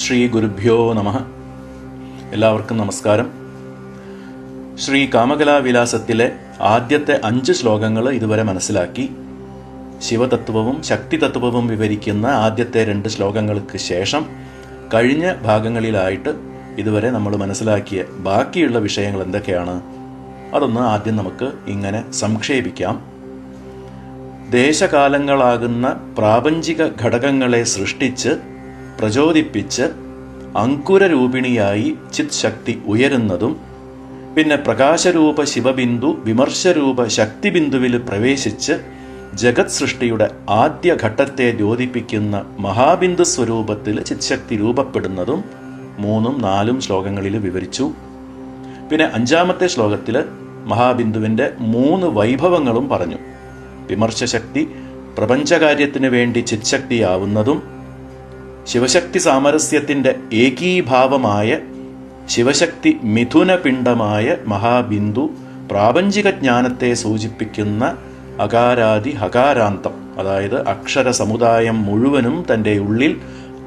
ശ്രീ ഗുരുഭ്യോ നമഃ. എല്ലാവർക്കും നമസ്കാരം. ശ്രീ കാമകലാവിലാസത്തിലെ ആദ്യത്തെ 5 ശ്ലോകങ്ങൾ ഇതുവരെ മനസ്സിലാക്കി. ശിവതത്വവും ശക്തിതത്വവും വിവരിക്കുന്ന ആദ്യത്തെ 2 ശ്ലോകങ്ങൾക്ക് ശേഷം കഴിഞ്ഞ ഭാഗങ്ങളിലായിട്ട് ഇതുവരെ നമ്മൾ മനസ്സിലാക്കിയ ബാക്കിയുള്ള വിഷയങ്ങൾ എന്തൊക്കെയാണ്, അതൊന്ന് ആദ്യം നമുക്ക് ഇങ്ങനെ സംക്ഷേപിക്കാം. ദേശകാലങ്ങളാകുന്ന പ്രാപഞ്ചിക ഘടകങ്ങളെ സൃഷ്ടിച്ച് പ്രചോദിപ്പിച്ച് അങ്കുരരൂപിണിയായി ചിത് ശക്തി ഉയരുന്നതും, പിന്നെ പ്രകാശരൂപ ശിവബിന്ദു വിമർശരൂപ ശക്തിബിന്ദുവിൽ പ്രവേശിച്ച് ജഗത് സൃഷ്ടിയുടെ ആദ്യ ഘട്ടത്തെ ദ്യോതിപ്പിക്കുന്ന മഹാബിന്ദു സ്വരൂപത്തിൽ ചിത്ശക്തി രൂപപ്പെടുന്നതും 3, 4 ശ്ലോകങ്ങളിൽ വിവരിച്ചു. പിന്നെ 5-ാമത്തെ ശ്ലോകത്തിൽ മഹാബിന്ദുവിൻ്റെ 3 വൈഭവങ്ങളും പറഞ്ഞു. വിമർശശക്തി പ്രപഞ്ചകാര്യത്തിന് വേണ്ടി ചിത്ശക്തിയാവുന്നതും, ശിവശക്തി സാമരസ്യത്തിൻ്റെ ഏകീഭാവമായ ശിവശക്തി മിഥുനപിണ്ഡമായ മഹാബിന്ദു പ്രാപഞ്ചിക ജ്ഞാനത്തെ സൂചിപ്പിക്കുന്ന അകാരാദി ഹകാരാന്തം, അതായത് അക്ഷര സമുദായം മുഴുവനും തൻ്റെ ഉള്ളിൽ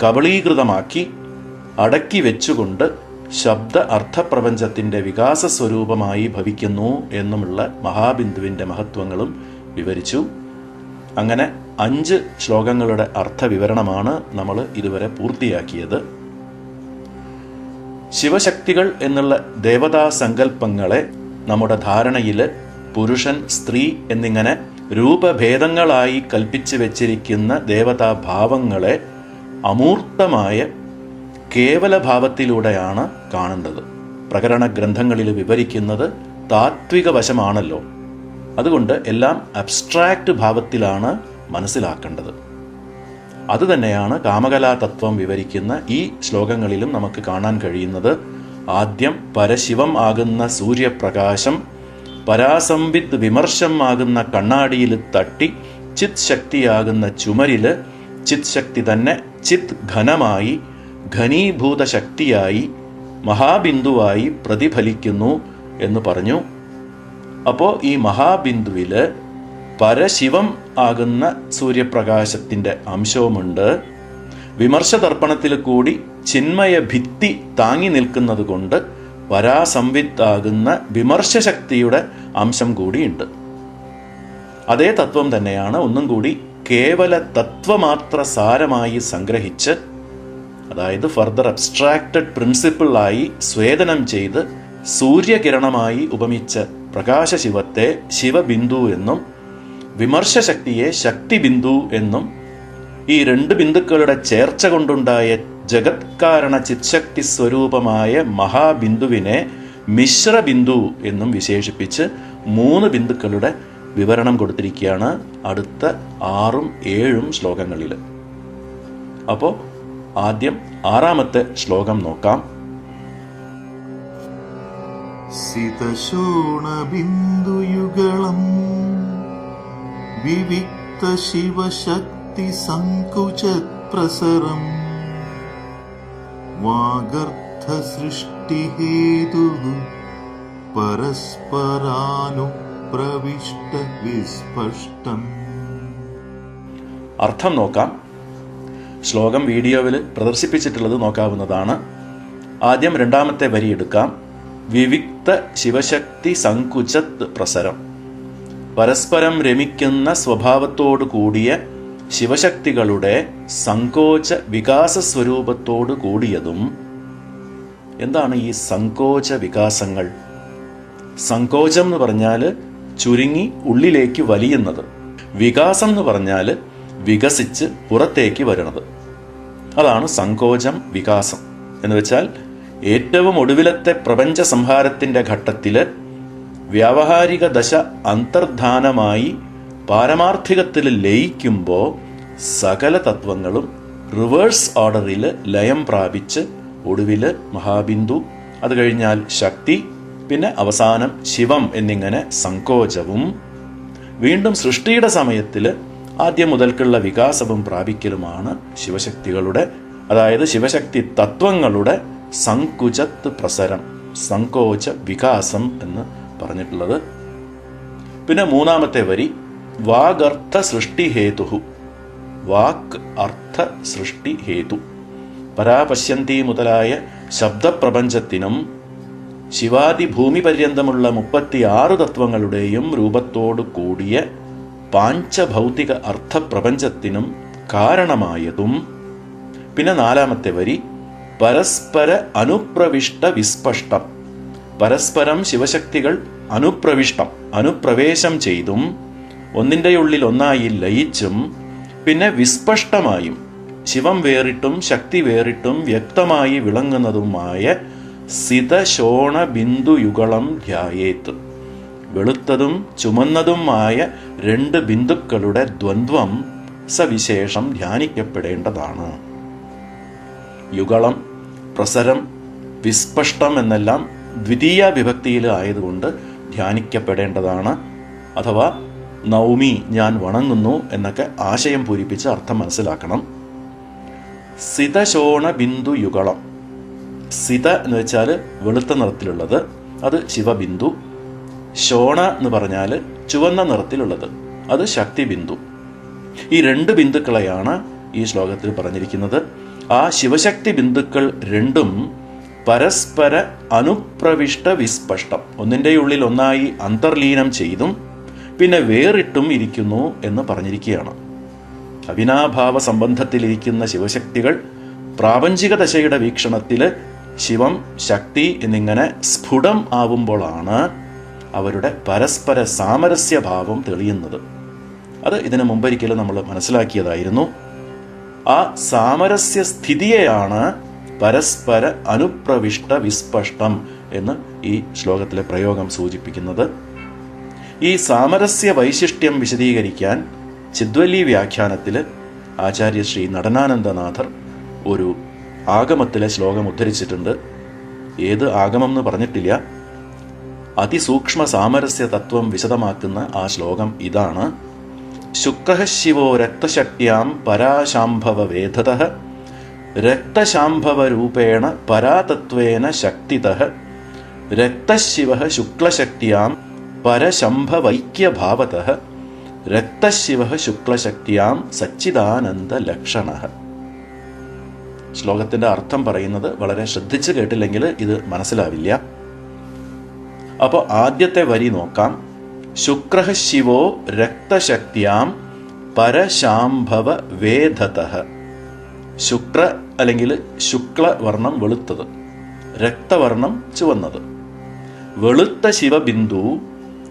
കബളീകൃതമാക്കി അടക്കി വെച്ചുകൊണ്ട് ശബ്ദ അർത്ഥപ്രപഞ്ചത്തിൻ്റെ വികാസ സ്വരൂപമായി ഭവിക്കുന്നു എന്നുമുള്ള മഹാബിന്ദുവിൻ്റെ മഹത്വങ്ങളും വിവരിച്ചു. അങ്ങനെ 5 ശ്ലോകങ്ങളുടെ അർത്ഥവിവരണമാണ് നമ്മൾ ഇതുവരെ പൂർത്തിയാക്കിയത്. ശിവശക്തികൾ എന്നുള്ള ദേവതാ സങ്കല്പങ്ങളെ നമ്മുടെ ധാരണയിൽ പുരുഷൻ, സ്ത്രീ എന്നിങ്ങനെ രൂപഭേദങ്ങളായി കൽപ്പിച്ചു വെച്ചിരിക്കുന്ന ദേവതാഭാവങ്ങളെ അമൂർത്തമായ കേവലഭാവത്തിലൂടെയാണ് കാണേണ്ടത്. പ്രകരണ ഗ്രന്ഥങ്ങളിൽ വിവരിക്കുന്നത് താത്വിക വശമാണല്ലോ. അതുകൊണ്ട് എല്ലാം അബ്സ്ട്രാക്റ്റ് ഭാവത്തിലാണ് മനസ്സിലാക്കേണ്ടത്. അതുതന്നെയാണ് കാമകലാതത്വം വിവരിക്കുന്ന ഈ ശ്ലോകങ്ങളിലും നമുക്ക് കാണാൻ കഴിയുന്നത്. ആദ്യം പരശിവം ആകുന്ന സൂര്യപ്രകാശം പരാസംവിദ് വിമർശം ആകുന്ന കണ്ണാടിയിൽ തട്ടി ചിത് ശക്തിയാകുന്ന ചുമരിൽ ചിത് ശക്തി തന്നെ ചിത് ഘനമായി ഘനീഭൂത ശക്തിയായി മഹാബിന്ദുവായി പ്രതിഫലിക്കുന്നു എന്ന് പറഞ്ഞു. അപ്പോൾ ഈ മഹാബിന്ദുവിൽ പരശിവം ആകുന്ന സൂര്യപ്രകാശത്തിൻ്റെ അംശവുമുണ്ട്. വിമർശതർപ്പണത്തിൽ കൂടി ചിന്മയ ഭിത്തി താങ്ങി നിൽക്കുന്നത് കൊണ്ട് പരാസംവിത്താകുന്ന വിമർശശക്തിയുടെ അംശം കൂടിയുണ്ട്. അതേ തത്വം തന്നെയാണ് ഒന്നും കൂടി കേവല തത്വമാത്ര സാരമായി സംഗ്രഹിച്ച്, അതായത് ഫർദർ അബ്സ്ട്രാക്റ്റഡ് പ്രിൻസിപ്പിളായി സ്വേദനം ചെയ്ത് സൂര്യകിരണമായി ഉപമിച്ച പ്രകാശശിവത്തെ ശിവബിന്ദു എന്നും വിമർശശക്തിയെ ശക്തിബിന്ദു എന്നും, ഈ 2 ബിന്ദുക്കളുടെ ചേർച്ച കൊണ്ടുണ്ടായ ജഗത് കാരണ ചിത്ശക്തി സ്വരൂപമായ മഹാബിന്ദുവിനെ മിശ്രബിന്ദു എന്നും വിശേഷിപ്പിച്ച് 3 ബിന്ദുക്കളുടെ വിവരണം കൊടുത്തിരിക്കുകയാണ് അടുത്ത 6ഉം 7ഉം ശ്ലോകങ്ങളിൽ. അപ്പോൾ ആദ്യം 6-ാമത്തെ ശ്ലോകം നോക്കാം. സിതശോണബിന്ദുയുഗളം വിവിക്ത ശിവശക്തി സങ്കുചത്പ്രസരം വാഗർത്ഥ സൃഷ്ടിഹേതു പരസ്പരാനുപ്രവിഷ്ട വിസ്പഷ്ടം. അർത്ഥം നോക്കാം. ശ്ലോകം വീഡിയോയിൽ പ്രദർശിപ്പിച്ചിട്ടുള്ളത് നോക്കാവുന്നതാണ്. ആദ്യം 2-ാമത്തെ വരി എടുക്കാം. വിവിക്ത ശിവശക്തി സങ്കുചത് പ്രസരം. പരസ്പരം രമിക്കുന്ന സ്വഭാവത്തോടു കൂടിയ ശിവശക്തികളുടെ സങ്കോച വികാസ സ്വരൂപത്തോടു കൂടിയതും. എന്താണ് ഈ സങ്കോച വികാസങ്ങൾ? സങ്കോചം എന്ന് പറഞ്ഞാൽ ചുരുങ്ങി ഉള്ളിലേക്ക് വലിയുന്നത്. വികാസം എന്ന് പറഞ്ഞാൽ വികസിച്ച് പുറത്തേക്ക് വരുന്നത്. അതാണ് സങ്കോചം വികാസം എന്ന് വെച്ചാൽ, ഏറ്റവും ഒടുവിലത്തെ പ്രപഞ്ച സംഹാരത്തിൻ്റെ ഘട്ടത്തിൽ വ്യാവഹാരിക ദശ അന്തർധാനമായി പാരമാർത്ഥികത്തിൽ ലയിക്കുമ്പോൾ സകല തത്വങ്ങളും റിവേഴ്സ് ഓർഡറിൽ ലയം പ്രാപിച്ച് ഒടുവിൽ മഹാബിന്ദു, അത് കഴിഞ്ഞാൽ ശക്തി, പിന്നെ അവസാനം ശിവം എന്നിങ്ങനെ സങ്കോചവും, വീണ്ടും സൃഷ്ടിയുടെ സമയത്തിൽ ആദ്യം മുതൽക്കുള്ള വികാസവും പ്രാപിക്കലുമാണ് ശിവശക്തികളുടെ, അതായത് ശിവശക്തി തത്വങ്ങളുടെ സങ്കുചത്ത് പ്രസരം, സങ്കോച വികാസം എന്ന് പറഞ്ഞിട്ടുള്ളത്. പിന്നെ 3-ാമത്തെ വരി വാഗർത്ഥ സൃഷ്ടി ഹേതു. വാക്ക് അർത്ഥ സൃഷ്ടി ഹേതു. പരാപശ്യന്തി മുതലായ ശബ്ദപ്രപഞ്ചത്തിനും ശിവാദി ഭൂമി പര്യന്തമുള്ള 36 തത്വങ്ങളുടെയും രൂപത്തോടു കൂടിയ പാഞ്ചഭൗതിക അർത്ഥപ്രപഞ്ചത്തിനും കാരണമായതും. പിന്നെ 4-ാമത്തെ വരി പരസ്പര അനുപ്രവിഷ്ട വിസ്പഷ്ടം. പരസ്പരം ശിവശക്തികൾ അനുപ്രവേശം ചെയ്തും ഒന്നിൻ്റെ ഉള്ളിൽ ഒന്നായി ലയിച്ചും പിന്നെ വിസ്പഷ്ടമായും ശിവം വേറിട്ടും ശക്തി വേറിട്ടും വ്യക്തമായി വിളങ്ങുന്നതുമായ സിതശോണ ബിന്ദുയുഗളം ധ്യായേത്ത്. വെളുത്തതും ചുമന്നതുമായ 2 ബിന്ദുക്കളുടെ ദ്വന്ദ്വം സവിശേഷം ധ്യാനിക്കപ്പെടേണ്ടതാണ്. യുഗളം, പ്രസരം, വിസ്പഷ്ടം എന്നെല്ലാം ദ്വിതീയ വിഭക്തിയിൽ ആയതുകൊണ്ട് ധ്യാനിക്കപ്പെടേണ്ടതാണ്. അഥവാ നൗമി, ഞാൻ വണങ്ങുന്നു എന്നൊക്കെ ആശയം പൂരിപ്പിച്ച് അർത്ഥം മനസ്സിലാക്കണം. സിതശോണ ബിന്ദു യുഗളം. സിത എന്ന് വെച്ചാൽ വെളുത്ത നിറത്തിലുള്ളത്, അത് ശിവബിന്ദു. ശോണ എന്ന് പറഞ്ഞാൽ ചുവന്ന നിറത്തിലുള്ളത്, അത് ശക്തിബിന്ദു. ഈ 2 ബിന്ദുക്കളെയാണ് ഈ ശ്ലോകത്തിൽ പറഞ്ഞിരിക്കുന്നത്. ആ ശിവശക്തി ബിന്ദുക്കൾ രണ്ടും പരസ്പര അനുപ്രവിഷ്ട വിസ്പഷ്ടം, ഒന്നിൻ്റെ ഉള്ളിൽ ഒന്നായി അന്തർലീനം ചെയ്തും പിന്നെ വേറിട്ടും ഇരിക്കുന്നു എന്ന് പറഞ്ഞിരിക്കുകയാണ്. അവിനാഭാവ സംബന്ധത്തിലിരിക്കുന്ന ശിവശക്തികൾ പ്രാപഞ്ചിക ദശയുടെ വീക്ഷണത്തിൽ ശിവം, ശക്തി എന്നിങ്ങനെ സ്ഫുടം ആവുമ്പോഴാണ് അവരുടെ പരസ്പര സാമരസ്യഭാവം തെളിയുന്നത്. അത് ഇതിനു മുമ്പൊരിക്കലും നമ്മൾ മനസ്സിലാക്കിയതായിരുന്നു. ആ സാമരസ്യ സ്ഥിതിയെയാണ് പരസ്പര അനുപ്രവിഷ്ട വിസ്പഷ്ടം എന്ന് ഈ ശ്ലോകത്തിലെ പ്രയോഗം സൂചിപ്പിക്കുന്നത്. ഈ സാമരസ്യ വൈശിഷ്ട്യം വിശദീകരിക്കാൻ ചിദ്വല്ലി വ്യാഖ്യാനത്തിൽ ആചാര്യ ശ്രീ നടനാനന്ദനാഥർ ഒരു ആഗമത്തിലെ ശ്ലോകം ഉദ്ധരിച്ചിട്ടുണ്ട്. ഏത് ആഗമം എന്ന് പറഞ്ഞിട്ടില്ല. അതിസൂക്ഷ്മ സാമരസ്യ തത്വം വിശദമാക്കുന്ന ആ ശ്ലോകം ഇതാണ്. ശുക്രഃ ശിവോ രക്തശക്തിയാം പരാശാംഭവ വേദതഃ രക്തശാംഭവരൂപേണ പരാതത്വേന ശക്തിതഃ രക്തശിവഃ ശുക്ലശക്തിയാം പരശംഭവൈക്യഭാവതഃ രക്തശിവഃ ശുക്ലശക്തിയാം സച്ചിദാനന്ദലക്ഷണഃ. ശ്ലോകത്തിന്റെ അർത്ഥം പറയുന്നത് വളരെ ശ്രദ്ധിച്ച് കേട്ടില്ലെങ്കിൽ ഇത് മനസ്സിലാവില്ല. അപ്പോൾ ആദ്യത്തെ വരി നോക്കാം. ശുക്രഃ ശിവോ രക്തശക്തിയാം പരശാംഭവ വേദതഃ. ശുക്ര അല്ലെങ്കിൽ ശുക്ലവർണം വെളുത്തത്, രക്തവർണം ചുവന്നത്. വെളുത്ത ശിവബിന്ദു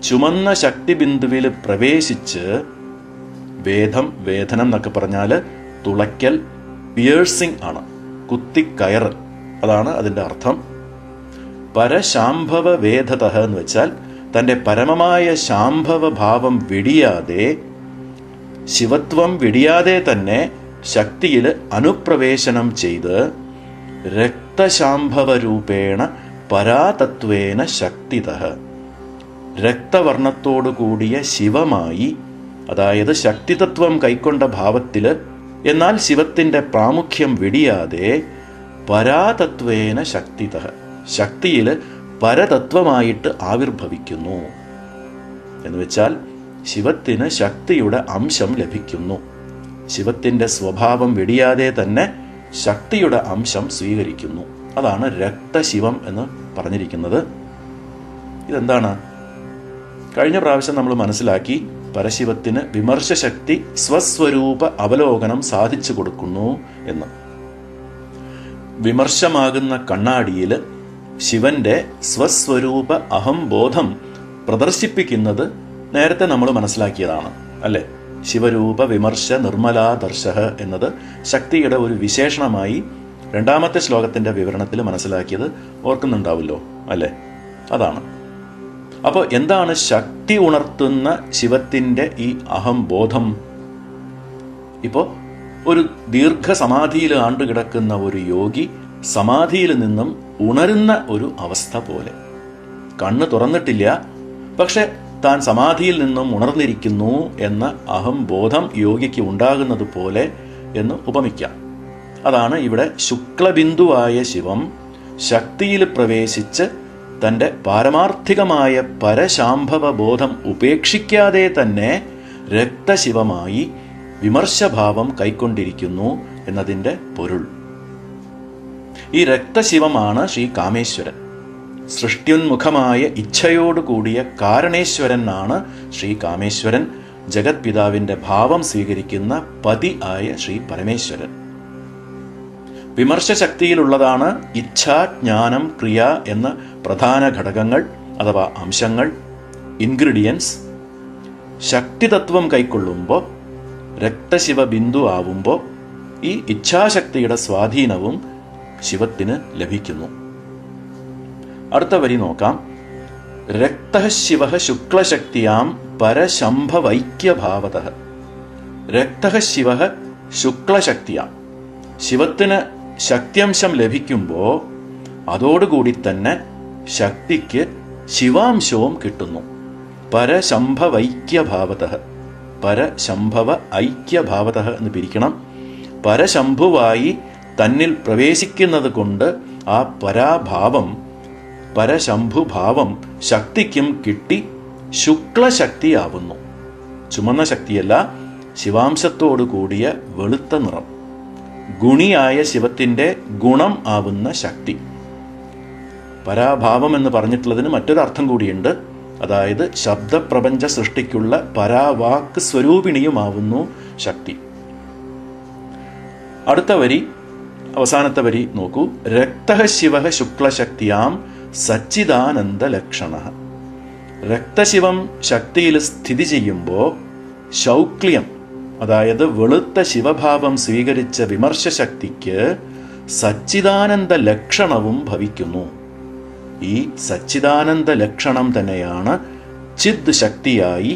ചുമന്ന ശക്തിബിന്ദുവിൽ പ്രവേശിച്ച് വേദനം എന്നൊക്കെ പറഞ്ഞാൽ തുളയ്ക്കൽ, പിയേഴ്സിംഗ് ആണ്, കുത്തിക്കയറ്, അതാണ് അതിൻ്റെ അർത്ഥം. പരശാംഭവ വേദതഃ എന്ന് വെച്ചാൽ തൻ്റെ പരമമായ ശാംഭവ ഭാവം വെടിയാതെ, ശിവത്വം വെടിയാതെ തന്നെ ശക്തിയിൽ അനുപ്രവേശനം ചെയ്ത് രക്തശാംഭവരൂപേണ പരാതത്വേന ശക്തിതഃ. രക്തവർണത്തോടു കൂടിയ ശിവമായി, അതായത് ശക്തിതത്വം കൈക്കൊണ്ട ഭാവത്തിൽ, എന്നാൽ ശിവത്തിൻ്റെ പ്രാമുഖ്യം വെടിയാതെ പരാതത്വേന ശക്തിതഃ, ശക്തിയിൽ പരതത്വമായിട്ട് ആവിർഭവിക്കുന്നു. എന്ന് വെച്ചാൽ ശിവത്തിന് ശക്തിയുടെ അംശം ലഭിക്കുന്നു. ശിവത്തിൻ്റെ സ്വഭാവം വെടിയാതെ തന്നെ ശക്തിയുടെ അംശം സ്വീകരിക്കുന്നു. അതാണ് രക്തശിവം എന്ന് പറഞ്ഞിരിക്കുന്നത്. ഇതെന്താണ്? കഴിഞ്ഞ പ്രാവശ്യം നമ്മൾ മനസ്സിലാക്കി, പരശിവത്തിന് വിമർശശക്തി സ്വസ്വരൂപ അവലോകനം സാധിച്ചു കൊടുക്കുന്നു എന്ന്. വിമർശമാകുന്ന കണ്ണാടിയിൽ ശിവന്റെ സ്വസ്വരൂപ അഹംബോധം പ്രദർശിപ്പിക്കുന്നത് നേരത്തെ നമ്മൾ മനസ്സിലാക്കിയതാണ്, അല്ലേ? ശിവരൂപ വിമർശ നിർമ്മലാദർശ എന്നത് ശക്തിയുടെ ഒരു വിശേഷണമായി 2-ാമത്തെ ശ്ലോകത്തിന്റെ വിവരണത്തിൽ മനസ്സിലാക്കിയത് ഓർക്കുന്നുണ്ടാവുമല്ലോ, അല്ലേ? അതാണ്. അപ്പോൾ എന്താണ് ശക്തി ഉണർത്തുന്ന ശിവത്തിന്റെ ഈ അഹംബോധം? ഇപ്പോൾ ഒരു ദീർഘസമാധിയിൽ ആണ്ടുകിടക്കുന്ന ഒരു യോഗി സമാധിയിൽ നിന്നും ഉണരുന്ന ഒരു അവസ്ഥ പോലെ. കണ്ണ് തുറന്നിട്ടില്ല, പക്ഷെ താൻ സമാധിയിൽ നിന്നും ഉണർന്നിരിക്കുന്നു എന്ന അഹംബോധം യോഗിക്ക് ഉണ്ടാകുന്നത് പോലെ എന്ന് ഉപമിക്കാം. അതാണ് ഇവിടെ ശുക്ലബിന്ദുവായ ശിവം ശക്തിയിൽ പ്രവേശിച്ച് തൻ്റെ പാരമാർത്ഥികമായ പരശാംഭവ ബോധം ഉപേക്ഷിക്കാതെ തന്നെ രക്തശിവമായി വിമർശഭാവം കൈക്കൊണ്ടിരിക്കുന്നു എന്നതിൻ്റെ പൊരുൾ. ഈ രക്തശിവമാണ് ശ്രീ കാമേശ്വരൻ. സൃഷ്ട്യുന്മുഖമായ ഇച്ഛയോടുകൂടിയ കാരണേശ്വരനാണ് ശ്രീ കാമേശ്വരൻ. ജഗത് പിതാവിന്റെ ഭാവം സ്വീകരിക്കുന്ന പതി ആയ ശ്രീ പരമേശ്വരൻ. വിമർശശക്തിയിലുള്ളതാണ് ഇച്ഛ, ജ്ഞാനം, ക്രിയ എന്ന പ്രധാന ഘടകങ്ങൾ അഥവാ അംശങ്ങൾ, ഇൻഗ്രീഡിയൻസ്. ശക്തിതത്വം കൈക്കൊള്ളുമ്പോൾ, രക്തശിവ ബിന്ദു ആവുമ്പോൾ ഈ ഇച്ഛാശക്തിയുടെ സ്വാധീനവും ശിവത്തിന് ലഭിക്കുന്നു. അടുത്ത വരി നോക്കാം. രക്തഃ ശിവഃ ശുക്ലശക്തിയാം പരശംഭവൈക്യഭാവതഃ. രക്തഃ ശിവഃ ശുക്ലശക്തിയാം. ശിവത്തിന് ശക്തിയംശം ലഭിക്കുമ്പോൾ അതോടുകൂടി തന്നെ ശക്തിക്ക് ശിവാംശവും കിട്ടുന്നു. പരശംഭവൈക്യഭാവതഃ. പരശംഭവ ഐക്യഭാവതഃ എന്ന് പിരിക്കണം. പരശംഭുവായി തന്നിൽ പ്രവേശിക്കുന്നത് കൊണ്ട് ആ പരാഭാവം, പരശംഭുഭാവം ശക്തിക്കും കിട്ടി ശുക്ലശക്തിയാവുന്നു. ചുമന്ന ശക്തിയല്ല, ശിവാംശത്തോടു കൂടിയ വെളുത്ത നിറം, ഗുണിയായ ശിവത്തിന്റെ ഗുണം ആവുന്ന ശക്തി. പരാഭാവം എന്ന് പറഞ്ഞിട്ടുള്ളതിന് മറ്റൊരർത്ഥം കൂടിയുണ്ട്. അതായത് ശബ്ദപ്രപഞ്ച സൃഷ്ടിക്കുള്ള പരാവാക്ക് സ്വരൂപിണിയുമാവുന്നു ശക്തി. അടുത്ത വരി, അവസാനത്തെ വരി നോക്കൂ. രക്തഃ ശിവഃ ശുക്ലശക്തിയാം സച്ചിദാനന്ദ ലക്ഷണഃ. രക്തശിവം ശക്തിയിൽ സ്ഥിതി ചെയ്യുമ്പോൾ ശൗക്ല്യം, അതായത് വെളുത്ത ശിവഭാവം സ്വീകരിച്ച വിമർശശക്തിക്ക് സച്ചിദാനന്ദ ലക്ഷണവും ഭവിക്കുന്നു. ഈ സച്ചിദാനന്ദ ലക്ഷണം തന്നെയാണ് ചിദ് ശക്തിയായി,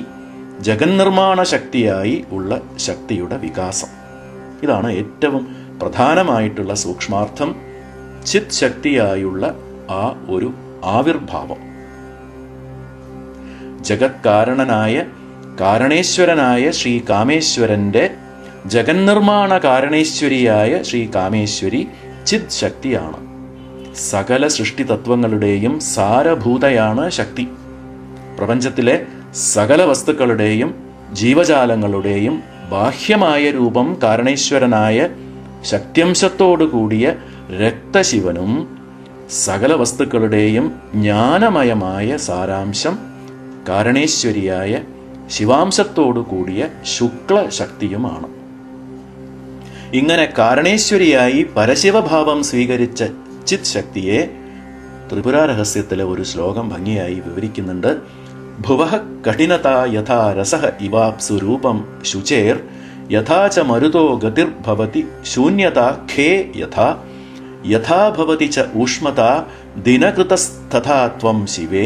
ജഗന്നിർമ്മാണ ശക്തിയായി ഉള്ള ശക്തിയുടെ വികാസം. ഇതാണ് ഏറ്റവും പ്രധാനമായിട്ടുള്ള സൂക്ഷ്മാർത്ഥം. ചിത് ശക്തിയായുള്ള ആ ഒരു ആവിർഭാവം. ജഗത് കാരണനായ കാരണേശ്വരനായ ശ്രീ കാമേശ്വരന്റെ ജഗന്നിർമ്മാണ കാരണേശ്വരിയായ ശ്രീ കാമേശ്വരി ചിത് ശക്തിയാണ്. സകല സൃഷ്ടിതത്വങ്ങളുടെയും സാരഭൂതയാണ് ശക്തി. പ്രപഞ്ചത്തിലെ സകല വസ്തുക്കളുടെയും ജീവജാലങ്ങളുടെയും ബാഹ്യമായ രൂപം കാരണേശ്വരനായ ശക്ത്യംശത്തോടുകൂടിയ രക്തശിവനും സകല വസ്തുക്കളുടെയും ജ്ഞാനമയമായ സാരാംശം കാരണേശ്വരിയായ ശിവാംശത്തോടു കൂടിയ ശുക്ലശക്തിയുമാണ്. ഇങ്ങനെ കാരണേശ്വരിയായി പരശിവഭാവം സ്വീകരിച്ച ചിത് ശക്തിയെ ത്രിപുര രഹസ്യത്തിലെ ഒരു ശ്ലോകം ഭംഗിയായി വിവരിക്കുന്നുണ്ട്. ഭുവഃ കഠിനത യഥാ രസഃ ഇവാപ്സു രൂപം ശുചേർ യഥാ ച മരുതോ ഗതിർഭവതി ശൂന്യത ഖേ യഥാ യഥാ ഭവതി ച ഊഷ്മത ദിനകൃതസ്തഥാ ത്വം ശിവേ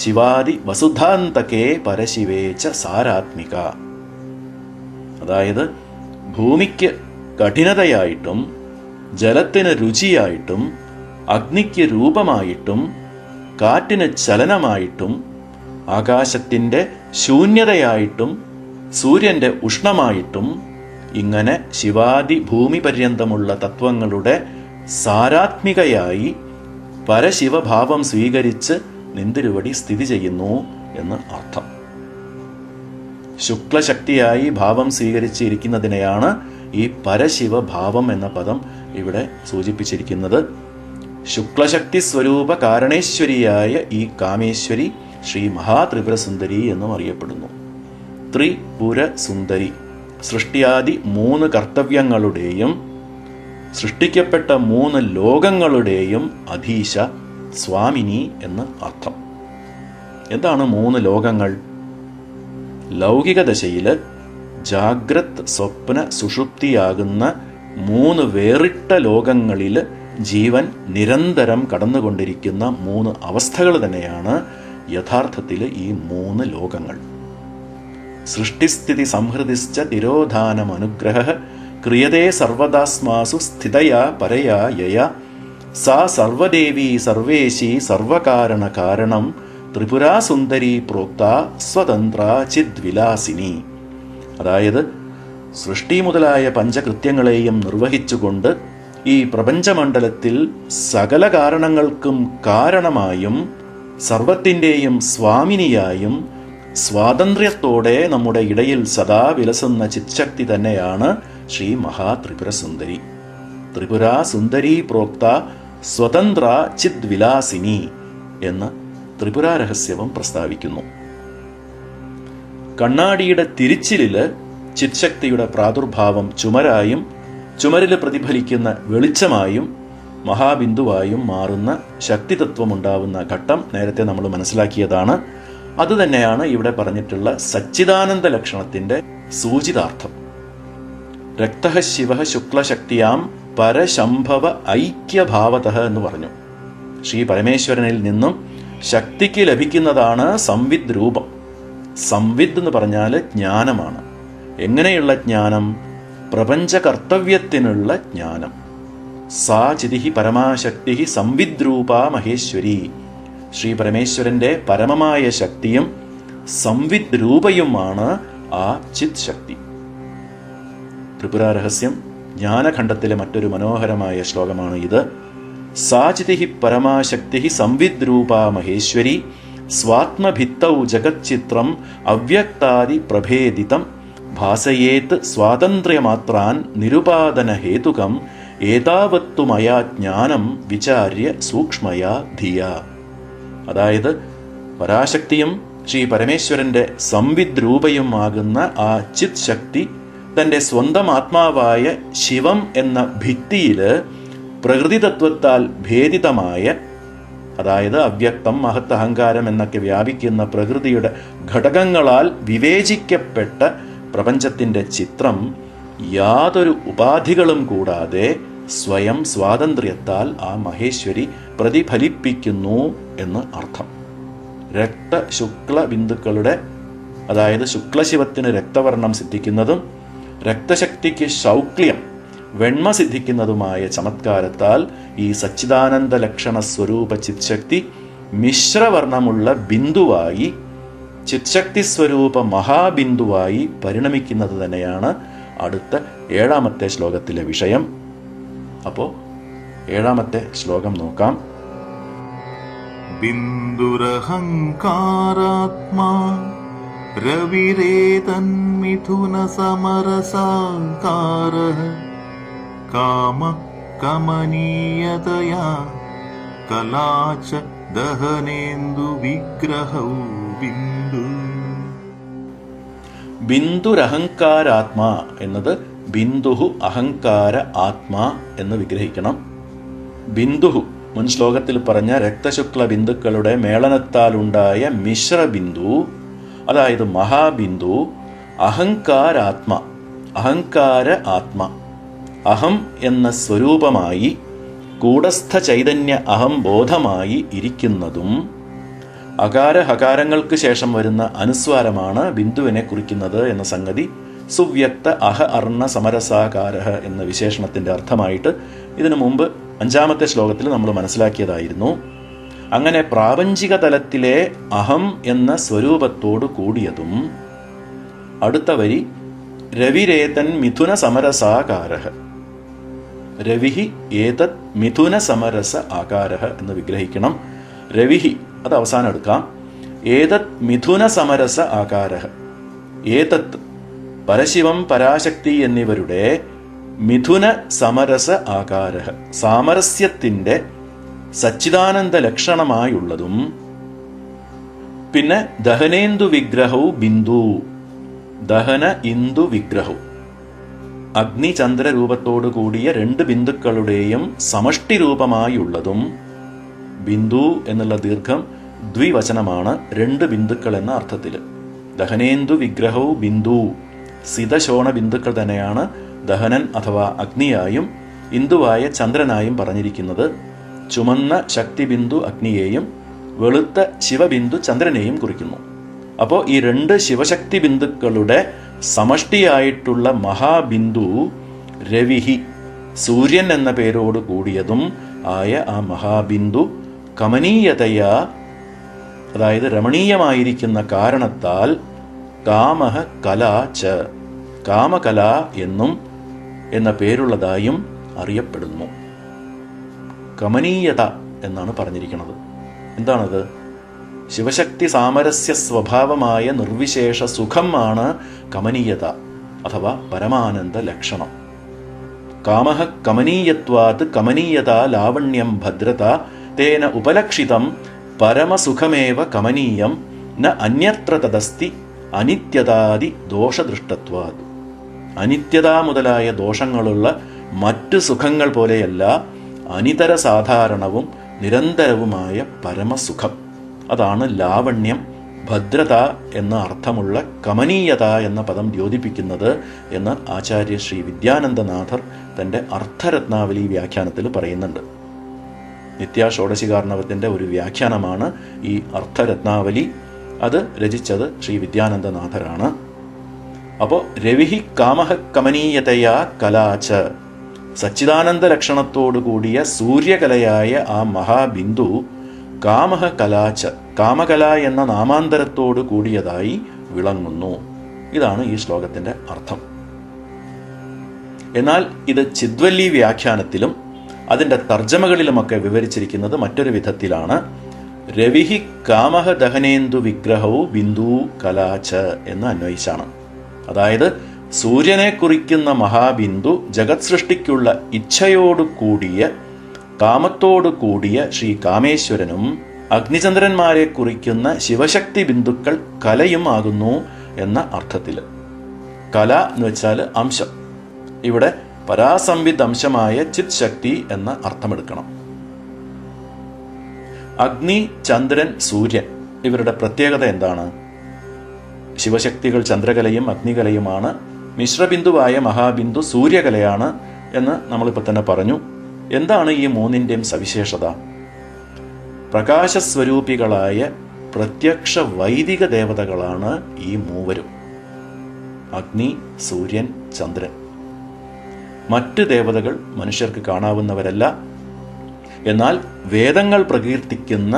ശിവാദി വസുധാന്തകേ പരശിവേ ച സാരാത്മിക. അതായത് ഭൂമിക്ക് കഠിനതയായിട്ടും ജലത്തിന് രുചിയായിട്ടും അഗ്നിക്ക് രൂപമായിട്ടും കാറ്റിന് ചലനമായിട്ടും ആകാശത്തിൻ്റെ ശൂന്യതയായിട്ടും സൂര്യന്റെ ഉഷ്ണമായിട്ടും ഇങ്ങനെ ശിവാദി ഭൂമി പര്യന്തമുള്ള തത്വങ്ങളുടെ സാരാത്മികയായി പരശിവഭാവം സ്വീകരിച്ച് നിന്തിരുവടി സ്ഥിതി ചെയ്യുന്നു എന്ന് അർത്ഥം. ശുക്ലശക്തിയായി ഭാവം സ്വീകരിച്ചിരിക്കുന്നതിനെയാണ് ഈ പരശിവഭാവം എന്ന പദം ഇവിടെ സൂചിപ്പിച്ചിരിക്കുന്നത്. ശുക്ലശക്തി സ്വരൂപ കാരണേശ്വരിയായ ഈ കാമേശ്വരി ശ്രീ മഹാത്രിപുരസുന്ദരി എന്നും അറിയപ്പെടുന്നു. ത്രിപുരസുന്ദരി, സൃഷ്ടിയാദി 3 കർത്തവ്യങ്ങളുടെയും സൃഷ്ടിക്കപ്പെട്ട 3 ലോകങ്ങളുടെയും അധീശ, സ്വാമിനി എന്ന് അർത്ഥം. എന്താണ് 3 ലോകങ്ങൾ? ലൗകിക ദശയിൽ ജാഗ്രത്, സ്വപ്ന, സുഷുപ്തിയാകുന്ന 3 വേറിട്ട ലോകങ്ങളിൽ ജീവൻ നിരന്തരം കടന്നുകൊണ്ടിരിക്കുന്ന 3 അവസ്ഥകൾ തന്നെയാണ് യഥാർത്ഥത്തിൽ ഈ 3 ലോകങ്ങൾ. സൃഷ്ടിസ്ഥിതി സംഹൃതിശ്ച തിരോധാനം അനുഗ്രഹ ക്രിയതേ സർവദാസ്മാസു സ്ഥിതയാ പരയാ യയാ സാ സർവദേവീ സർവേശി സർവകാരണ കാരണം ത്രിപുരാസുന്ദരി പ്രോക്ത സ്വതന്ത്ര ചിദ്വിലാസിനി. അതായത് സൃഷ്ടി മുതലായ പഞ്ചകൃത്യങ്ങളെയും നിർവഹിച്ചുകൊണ്ട് ഈ പ്രപഞ്ചമണ്ഡലത്തിൽ സകല കാരണങ്ങൾക്കും കാരണമായും സർവത്തിൻ്റെയും സ്വാമിനിയായും സ്വാതന്ത്ര്യത്തോടെ നമ്മുടെ ഇടയിൽ സദാ വിലസുന്ന ചിത്ശക്തി തന്നെയാണ് ശ്രീ മഹാത്രിപുരസുന്ദരി. ത്രിപുര സുന്ദരീ പ്രോക്ത സ്വതന്ത്ര ചിദ്വിലാസിനി എന്ന് ത്രിപുര രഹസ്യവും പ്രസ്താവിക്കുന്നു. കണ്ണാടിയുടെ തിരിച്ചിലില് ചിത്ശക്തിയുടെ പ്രാദുർഭാവം ചുമരായും ചുമരിൽ പ്രതിഫലിക്കുന്ന വെളിച്ചമായും മഹാബിന്ദുവായും മാറുന്ന ശക്തിതത്വമുണ്ടാവുന്ന ഘട്ടം നേരത്തെ നമ്മൾ മനസ്സിലാക്കിയതാണ്. അതുതന്നെയാണ് ഇവിടെ പറഞ്ഞിട്ടുള്ള സച്ചിദാനന്ദ ലക്ഷണത്തിന്റെ സൂചിതാർത്ഥം. രക്തഃ ശിവഃ ശുക്ലശക്തിയാം പരശംഭവ ഐക്യഭാവതഃ എന്ന് പറഞ്ഞു. ശ്രീ പരമേശ്വരനിൽ നിന്നും ശക്തിക്ക് ലഭിക്കുന്നതാണ് സംവിദ് രൂപം. സംവിദ് എന്ന് പറഞ്ഞാൽ ജ്ഞാനമാണ്. എങ്ങനെയുള്ള ജ്ഞാനം? പ്രപഞ്ച കർത്തവ്യത്തിനുള്ള ജ്ഞാനം. സാ ചിതിഹി പരമാശക്തി സംവിദ്രൂപാ മഹേശ്വരി. ശ്രീ പരമേശ്വരന്റെ പരമമായ ശക്തിയും സംവിദ് രൂപയുമാണ് ആ ചിത് ശക്തി. ത്രിപുര രഹസ്യം ജ്ഞാനഖണ്ഡത്തിലെ മറ്റൊരു മനോഹരമായ ശ്ലോകമാണ് ഇത്. സാചിതിഹി പരമാശക്തി സംവിദ് രൂപാ മഹേശ്വരി സ്വാത്മഭിത്തൗ ജഗച്ചിത്രം അവ്യക്താദി പ്രഭേദിതം ഭാസയേത് സ്വാതന്ത്ര്യമാത്രാൻ നിരുപാദന ഹേതുകം ഏതാവത്തു മയാ ജ്ഞാനം വിചാര്യ സൂക്ഷ്മയാ ധിയ. അതായത് പരാശക്തിയും ശ്രീ പരമേശ്വരന്റെ സംവിദ് രൂപയുമാകുന്ന ആ ചിത് ശക്തി തന്റെ സ്വന്തം ആത്മാവായ ശിവം എന്ന ഭിത്തിയില് പ്രകൃതിതത്വത്താൽ ഭേദിതമായ, അതായത് അവ്യക്തം മഹത്ത് അഹങ്കാരം എന്നൊക്കെ വ്യാപിക്കുന്ന പ്രകൃതിയുടെ ഘടകങ്ങളാൽ വിവേചിക്കപ്പെട്ട പ്രപഞ്ചത്തിന്റെ ചിത്രം യാതൊരു ഉപാധികളും കൂടാതെ സ്വയം സ്വാതന്ത്ര്യത്താൽ ആ മഹേശ്വരി പ്രതിഫലിപ്പിക്കുന്നു എന്ന് അർത്ഥം. രക്തശുക്ല ബിന്ദുക്കളുടെ, അതായത് ശുക്ലശിവത്തിന് രക്തവർണം സിദ്ധിക്കുന്നതും രക്തശക്തിക്ക് ശൗക്ല്യം വെണ്മ സിദ്ധിക്കുന്നതുമായ ചമത്കാരത്താൽ ഈ സച്ചിദാനന്ദ ലക്ഷണ സ്വരൂപ ചിത്ശക്തി മിശ്രവർണ്ണമുള്ള ബിന്ദുവായി, ചിത്ശക്തി സ്വരൂപ മഹാബിന്ദുവായി പരിണമിക്കുന്നത് തന്നെയാണ് അടുത്ത 7ാമത്തെ ശ്ലോകത്തിലെ വിഷയം. അപ്പോൾ 7ാമത്തെ ശ്ലോകം നോക്കാം. ബിന്ദുരഹങ്കാരാത്മാ രവിരേതന്മിഥുന സമരസാകാരഃ കാമഃ കമനീയതയാ കലാച ദഹനേന്ദു വിഗ്രഹൗ ബിന്ദു. ബിന്ദുരഹങ്കാരാത്മാ എന്നത് ബിന്ദുഹു അഹങ്കാര ആത്മാ എന്ന് വിഗ്രഹിക്കണം. ബിന്ദുഹു മുൻ ശ്ലോകത്തിൽ പറഞ്ഞ രക്തശുക്ല ബിന്ദുക്കളുടെ മേളനത്താലുണ്ടായ മിശ്രബിന്ദു, അതായത് മഹാബിന്ദു. അഹങ്കാരാത്മ, അഹങ്കാര ആത്മ, അഹം എന്ന സ്വരൂപമായി കൂടസ്ഥ ചൈതന്യ അഹം ബോധമായി ഇരിക്കുന്നതും അകാര ഹകാരങ്ങൾക്ക് ശേഷം വരുന്ന അനുസ്വാരമാണ് ബിന്ദുവിനെ കുറിക്കുന്നത് എന്ന സംഗതി സുവ്യക്ത അഹ അർണ സമരസാകാര എന്ന വിശേഷണത്തിന്റെ അർത്ഥമായിട്ട് ഇതിനു മുമ്പ് 5ാമത്തെ ശ്ലോകത്തിൽ നമ്മൾ മനസ്സിലാക്കിയതായിരുന്നു. അങ്ങനെ പ്രാപഞ്ചിക തലത്തിലെ അഹം എന്ന സ്വരൂപത്തോടു കൂടിയതും അടുത്ത വരി രവിരേതൻ മിഥുന സമരസാകാര. രവിഹി ഏതത് മിഥുന സമരസ ആകാര എന്ന് വിഗ്രഹിക്കണം. രവിഹി അത് അവസാനം എടുക്കാം. ഏതത് മിഥുന സമരസ ആകാര. ഏതത് പരശിവം പരാശക്തി എന്നിവരുടെ മിഥുന സമരസ ആകാര, സാമരസ്യത്തിന്റെ സച്ചിദാനന്ദ ലക്ഷണമായുള്ളതും, പിന്നെ ദഹനേന്ദു വിഗ്രഹവും ബിന്ദു, ദഹന ഇന്ദു വിഗ്രഹവും, അഗ്നിചന്ദ്ര രൂപത്തോടു കൂടിയ 2 ബിന്ദുക്കളുടെയും സമഷ്ടി രൂപമായുള്ളതും. ബിന്ദു എന്നുള്ള ദീർഘം ദ്വിവചനമാണ്, 2 ബിന്ദുക്കൾ എന്ന അർത്ഥത്തിൽ. ദഹനേന്ദു വിഗ്രഹവും ബിന്ദു, സിതശോണ ബിന്ദുക്കൾ തന്നെയാണ് ദഹനൻ അഥവാ അഗ്നിയായും ഇന്ദുവായ ചന്ദ്രനായും പറഞ്ഞിരിക്കുന്നത്. ചുമന്ന ശക്തിബിന്ദു അഗ്നിയെയും വെളുത്ത ശിവബിന്ദു ചന്ദ്രനെയും കുറിക്കുന്നു. അപ്പോൾ ഈ 2 ശിവശക്തി ബിന്ദുക്കളുടെ സമഷ്ടിയായിട്ടുള്ള മഹാബിന്ദു രവിഹി, സൂര്യൻ എന്ന പേരോട് കൂടിയതും ആയ ആ മഹാബിന്ദു കമനീയതയാ, അതായത് രമണീയമായിരിക്കുന്ന കാരണത്താൽ കാമഹ കലാ ച, കാമകല എന്നും എന്ന പേരുള്ളതായും അറിയപ്പെടുന്നു. കമനീയത എന്നാണ് പറഞ്ഞിരിക്കുന്നത്. എന്താണത്? ശിവശക്തി സാമരസ്യ സ്വഭാവമായ നിർവിശേഷ സുഖമാണ് കമനീയത അഥവാ പരമാനന്ദ ലക്ഷണം. കാമഃ കമനീയത്വാത് കമനീയതാ ലാവണ്യം ഭദ്രത തേന ഉപലക്ഷിതം പരമസുഖമേവ കമനീയം ന അന്യത്ര തദസ്തി അനിത്യതാദി ദോഷദൃഷ്ടത്വാത്. അനിത്യത മുതലായ ദോഷങ്ങളുള്ള മറ്റു സുഖങ്ങൾ പോലെയല്ല അനിതര സാധാരണവും നിരന്തരവുമായ പരമസുഖം. അതാണ് ലാവണ്യം, ഭദ്രത എന്ന അർത്ഥമുള്ള കമനീയത എന്ന പദം ദ്യോതിപ്പിക്കുന്നത് എന്ന് ആചാര്യ ശ്രീ വിദ്യാനന്ദനാഥർ തൻ്റെ അർത്ഥരത്നാവലി വ്യാഖ്യാനത്തിൽ പറയുന്നുണ്ട്. നിത്യാഷോഡശികാർണവത്തിൻ്റെ ഒരു വ്യാഖ്യാനമാണ് ഈ അർത്ഥരത്നാവലി. അത് രചിച്ചത് ശ്രീ വിദ്യാനന്ദനാഥരാണ്. അപ്പോൾ രവിഹി കാമഃ കമനീയതയാ കലാച, സച്ചിദാനന്ദ ലക്ഷണത്തോടു കൂടിയ സൂര്യകലയായ ആ മഹാബിന്ദു കാമഃ കലാച, കാമകല എന്ന നാമാന്തരത്തോടു കൂടിയതായി വിളങ്ങുന്നു. ഇതാണ് ഈ ശ്ലോകത്തിൻ്റെ അർത്ഥം. എന്നാൽ ഇത് ചിദ്വല്ലി വ്യാഖ്യാനത്തിലും അതിൻ്റെ തർജ്ജമകളിലുമൊക്കെ വിവരിച്ചിരിക്കുന്നത് മറ്റൊരു വിധത്തിലാണ്. രവിഹി കാമഃ ദഹനേന്ദു വിഗ്രഹവും ബിന്ദു കലാച എന്ന് അന്വയിച്ചാണ്. അതായത് സൂര്യനെ കുറിക്കുന്ന മഹാബിന്ദു ജഗത് സൃഷ്ടിക്കുള്ള ഇച്ഛയോടു കൂടിയ, കാമത്തോടു കൂടിയ ശ്രീ കാമേശ്വരനും അഗ്നിചന്ദ്രന്മാരെ കുറിക്കുന്ന ശിവശക്തി ബിന്ദുക്കൾ കലയും ആകുന്നു എന്ന അർത്ഥത്തിൽ. കല എന്ന് വെച്ചാൽ അംശം. ഇവിടെ പരാസംവിദ് അംശമായ ചിത് ശക്തി എന്ന അർത്ഥമെടുക്കണം. അഗ്നി, ചന്ദ്രൻ, സൂര്യൻ ഇവരുടെ പ്രത്യേകത എന്താണ്? ശിവശക്തികൾ ചന്ദ്രകലയും അഗ്നികലയുമാണ്. മിശ്രബിന്ദുവായ മഹാബിന്ദു സൂര്യകലയാണ് എന്ന് നമ്മളിപ്പോൾ തന്നെ പറഞ്ഞു. എന്താണ് ഈ മൂന്നിൻ്റെയും സവിശേഷത? പ്രകാശസ്വരൂപികളായ പ്രത്യക്ഷ വൈദിക ദേവതകളാണ് ഈ മൂവരും: അഗ്നി, സൂര്യൻ, ചന്ദ്രൻ. മറ്റ് ദേവതകൾ മനുഷ്യർക്ക് കാണാവുന്നവരല്ല. എന്നാൽ വേദങ്ങൾ പ്രകീർത്തിക്കുന്ന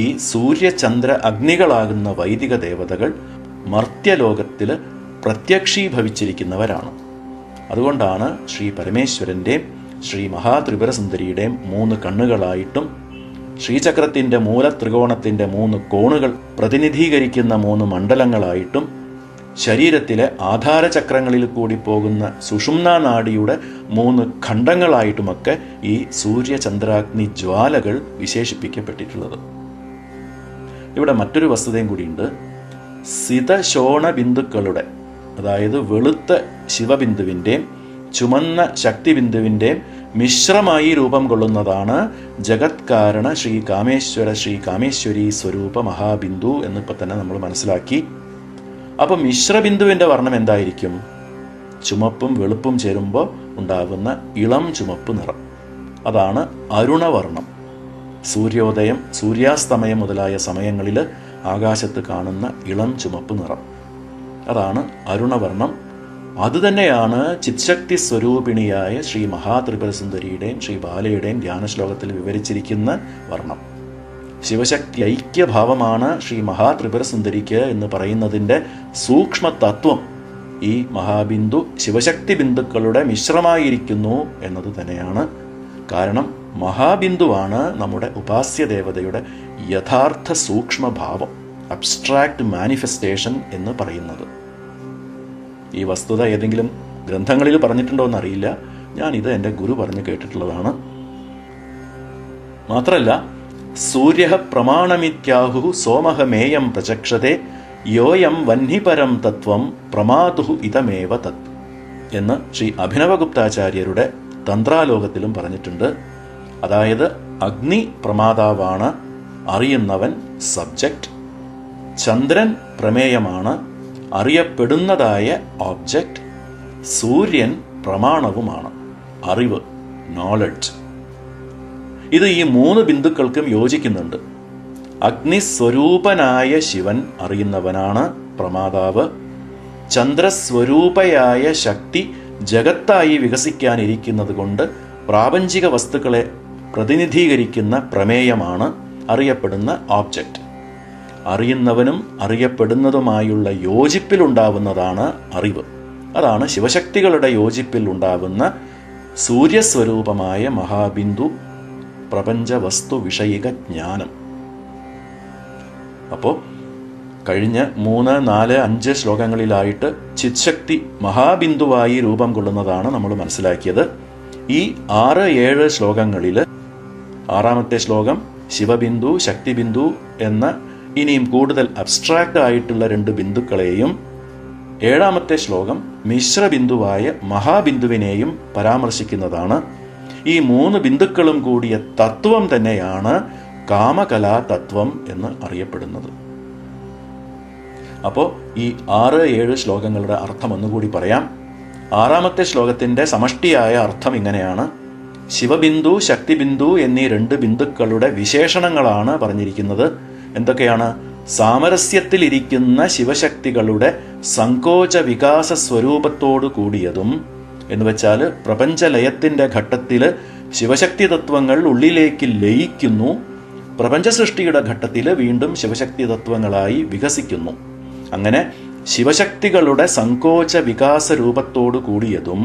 ഈ സൂര്യചന്ദ്ര അഗ്നികളാകുന്ന വൈദിക ദേവതകൾ മർത്യലോകത്തിൽ പ്രത്യക്ഷീഭവിച്ചിരിക്കുന്നവരാണ്. അതുകൊണ്ടാണ് ശ്രീ പരമേശ്വരൻ്റെയും ശ്രീ മഹാത്രിപുരസുന്ദരിയുടെയും 3 കണ്ണുകളായിട്ടും ശ്രീചക്രത്തിൻ്റെ മൂലത്രികോണത്തിൻ്റെ 3 കോണുകൾ പ്രതിനിധീകരിക്കുന്ന 3 മണ്ഡലങ്ങളായിട്ടും ശരീരത്തിലെ ആധാരചക്രങ്ങളിൽ കൂടി പോകുന്ന സുഷുമ്നാ നാഡിയുടെ 3 ഖണ്ഡങ്ങളായിട്ടുമൊക്കെ ഈ സൂര്യചന്ദ്രാഗ്നി ജ്വാലകൾ വിശേഷിപ്പിക്കപ്പെട്ടിട്ടുള്ളത്. ഇവിടെ മറ്റൊരു വസ്തുതയും കൂടിയുണ്ട്. സിതശോണ ബിന്ദുക്കളുടെ, അതായത് വെളുത്ത ശിവബിന്ദുവിൻ്റെയും ചുമന്ന ശക്തിബിന്ദുവിൻ്റെയും മിശ്രമായി രൂപം കൊള്ളുന്നതാണ് ജഗത്കാരണ ശ്രീ കാമേശ്വര ശ്രീ കാമേശ്വരി സ്വരൂപ മഹാബിന്ദു എന്നിപ്പോൾ തന്നെ നമ്മൾ മനസ്സിലാക്കി. അപ്പം മിശ്രബിന്ദുവിൻ്റെ വർണ്ണം എന്തായിരിക്കും? ചുമപ്പും വെളുപ്പും ചേരുമ്പോൾ ഉണ്ടാകുന്ന ഇളം ചുമപ്പ് നിറം, അതാണ് അരുണവർണ്ണം. സൂര്യോദയം, സൂര്യാസ്തമയം മുതലായ സമയങ്ങളിൽ ആകാശത്ത് കാണുന്ന ഇളം ചുമപ്പ് നിറം, അതാണ് അരുണവർണ്ണം. അതുതന്നെയാണ് ചിത്ശക്തി സ്വരൂപിണിയായ ശ്രീ മഹാത്രിപുരസുന്ദരിയുടെയും ശ്രീ ബാലയുടെയും ധ്യാനശ്ലോകത്തിൽ വിവരിച്ചിരിക്കുന്ന വർണ്ണം. ശിവശക്തി ഐക്യഭാവമാണ് ശ്രീ മഹാത്രിപുരസുന്ദരിക്ക് എന്ന് പറയുന്നതിൻ്റെ സൂക്ഷ്മ തത്വം ഈ മഹാബിന്ദു ശിവശക്തി ബിന്ദുക്കളുടെ മിശ്രമായിരിക്കുന്നു എന്നത് തന്നെയാണ്. കാരണം മഹാബിന്ദുവാണ് നമ്മുടെ ഉപാസ്യദേവതയുടെ യഥാർത്ഥ സൂക്ഷ്മഭാവം, അബ്സ്ട്രാക്ട് മാനിഫെസ്റ്റേഷൻ എന്ന് പറയുന്നത്. ഈ വസ്തുത ഏതെങ്കിലും ഗ്രന്ഥങ്ങളിൽ പറഞ്ഞിട്ടുണ്ടോ എന്നറിയില്ല. ഞാനിത് എൻ്റെ ഗുരു പറഞ്ഞു കേട്ടിട്ടുള്ളതാണ്. മാത്രമല്ല, സൂര്യ പ്രമാണമിത്യാഹു സോമഹമേയം പ്രചക്ഷതേ യോയം വഹ്നിപരം തത്വം പ്രമാതുഹു ഇതമേവ തത് എന്ന് ശ്രീ അഭിനവഗുപ്താചാര്യരുടെ തന്ത്രാലോകത്തിലും പറഞ്ഞിട്ടുണ്ട്. അതായത് അഗ്നി പ്രമാതാവാണ്, അറിയുന്നവൻ സബ്ജക്റ്റ്. ചന്ദ്രൻ പ്രമേയമാണ്, അറിയപ്പെടുന്നതായ ഓബ്ജക്റ്റ്. സൂര്യൻ പ്രമാണവുമാണ്, അറിവ്, നോളജ്. ഇത് ഈ 3 ബിന്ദുക്കൾക്കും യോജിക്കുന്നുണ്ട്. അഗ്നിസ്വരൂപനായ ശിവൻ അറിയുന്നവനാണ്, പ്രമാതാവ്. ചന്ദ്രസ്വരൂപയായ ശക്തി ജഗത്തായി വികസിക്കാനിരിക്കുന്നത് കൊണ്ട് പ്രാപഞ്ചിക വസ്തുക്കളെ പ്രതിനിധീകരിക്കുന്ന പ്രമേയമാണ്, അറിയപ്പെടുന്ന ഓബ്ജക്റ്റ്. അറിയുന്നവനും അറിയപ്പെടുന്നതുമായുള്ള യോജിപ്പിലുണ്ടാവുന്നതാണ് അറിവ്. അതാണ് ശിവശക്തികളുടെ യോജിപ്പിൽ ഉണ്ടാവുന്ന സൂര്യസ്വരൂപമായ മഹാബിന്ദു പ്രപഞ്ച വസ്തു വിഷയിക ജ്ഞാനം. അപ്പോൾ കഴിഞ്ഞ 3, 4, 5 ശ്ലോകങ്ങളിലായിട്ട് ചിത്ശക്തി മഹാബിന്ദുവായി രൂപം കൊള്ളുന്നതാണ് നമ്മൾ മനസ്സിലാക്കിയത്. ഈ 6-7 ശ്ലോകങ്ങളിൽ ആറാമത്തെ ശ്ലോകം ശിവബിന്ദു, ശക്തിബിന്ദു എന്ന ഇനിയും കൂടുതൽ അബ്സ്ട്രാക്റ്റ് ആയിട്ടുള്ള 2 ബിന്ദുക്കളെയും 7ാമത്തെ ശ്ലോകം മിശ്രബിന്ദുവായ മഹാബിന്ദുവിനെയും പരാമർശിക്കുന്നതാണ്. ഈ 3 ബിന്ദുക്കളും കൂടിയ തത്വം തന്നെയാണ് കാമകലാ തത്വം എന്ന് അറിയപ്പെടുന്നത്. അപ്പോൾ ഈ 6-7 ശ്ലോകങ്ങളുടെ അർത്ഥം ഒന്നുകൂടി പറയാം. 6ാമത്തെ ശ്ലോകത്തിന്റെ സമഷ്ടിയായ അർത്ഥം ഇങ്ങനെയാണ്: ശിവബിന്ദു, ശക്തിബിന്ദു എന്നീ 2 ബിന്ദുക്കളുടെ വിശേഷണങ്ങളാണ് പറഞ്ഞിരിക്കുന്നത്. എന്തൊക്കെയാണ്? സാമരസ്യത്തിലിരിക്കുന്ന ശിവശക്തികളുടെ സങ്കോച വികാസ സ്വരൂപത്തോടു കൂടിയതും, എന്ന് വെച്ചാൽ പ്രപഞ്ചലയത്തിന്റെ ഘട്ടത്തിൽ ശിവശക്തി തത്വങ്ങൾ ഉള്ളിലേക്ക് ലയിക്കുന്നു, പ്രപഞ്ച സൃഷ്ടിയുടെ ഘട്ടത്തിൽ വീണ്ടും ശിവശക്തി തത്വങ്ങളായി വികസിക്കുന്നു. അങ്ങനെ ശിവശക്തികളുടെ സങ്കോച വികാസ രൂപത്തോടു കൂടിയതും,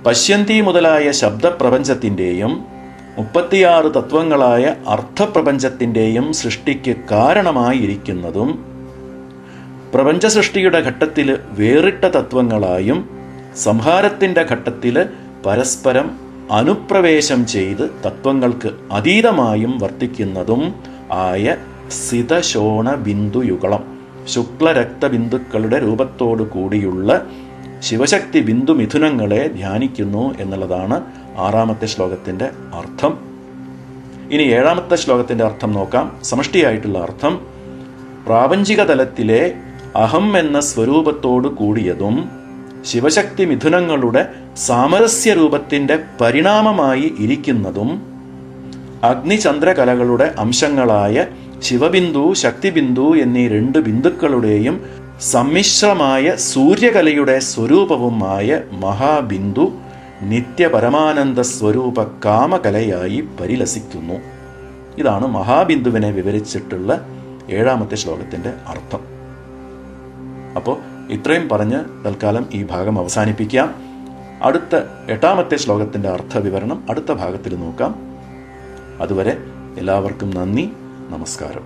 പശ്യന്തി മുതലായ ശബ്ദപ്രപഞ്ചത്തിൻ്റെയും 36 തത്വങ്ങളായ അർത്ഥപ്രപഞ്ചത്തിൻ്റെയും സൃഷ്ടിക്ക് കാരണമായിരിക്കുന്നതും, പ്രപഞ്ച സൃഷ്ടിയുടെ ഘട്ടത്തിൽ വേറിട്ട തത്വങ്ങളായും സംഹാരത്തിൻ്റെ ഘട്ടത്തിൽ പരസ്പരം അനുപ്രവേശം ചെയ്ത് തത്വങ്ങൾക്ക് അതീതമായും വർത്തിക്കുന്നതും ആയ സിതശോണ ബിന്ദുയുഗളം, ശുക്ലരക്തബിന്ദുക്കളുടെ രൂപത്തോടു കൂടിയുള്ള ശിവശക്തി ബിന്ദു മിഥുനങ്ങളെ ധ്യാനിക്കുന്നു എന്നുള്ളതാണ് 6ാമത്തെ ശ്ലോകത്തിന്റെ അർത്ഥം. ഇനി 7ാമത്തെ ശ്ലോകത്തിന്റെ അർത്ഥം നോക്കാം. സമഷ്ടിയായിട്ടുള്ള അർത്ഥം: പ്രാപഞ്ചിക തലത്തിലെ അഹം എന്ന സ്വരൂപത്തോടു കൂടിയതും ശിവശക്തി മിഥുനങ്ങളുടെ സാമരസ്യ രൂപത്തിന്റെ പരിണാമമായി ഇരിക്കുന്നതും, അഗ്നിചന്ദ്രകലകളുടെ അംശങ്ങളായ ശിവബിന്ദു, ശക്തിബിന്ദു എന്നീ 2 ബിന്ദുക്കളുടെയും സമ്മിശ്രമായ സൂര്യകലയുടെ സ്വരൂപവുമായ മഹാബിന്ദു നിത്യപരമാനന്ദ സ്വരൂപ കാമകലയായി പരിലസിക്കുന്നു. ഇതാണ് മഹാബിന്ദുവിനെ വിവരിച്ചിട്ടുള്ള 7ാമത്തെ ശ്ലോകത്തിന്റെ അർത്ഥം. അപ്പോൾ ഇത്രയും പറഞ്ഞ് തൽക്കാലം ഈ ഭാഗം അവസാനിപ്പിക്കാം. അടുത്ത 8ാമത്തെ ശ്ലോകത്തിന്റെ അർത്ഥവിവരണം അടുത്ത ഭാഗത്തിൽ നോക്കാം. അതുവരെ എല്ലാവർക്കും നന്ദി, നമസ്കാരം.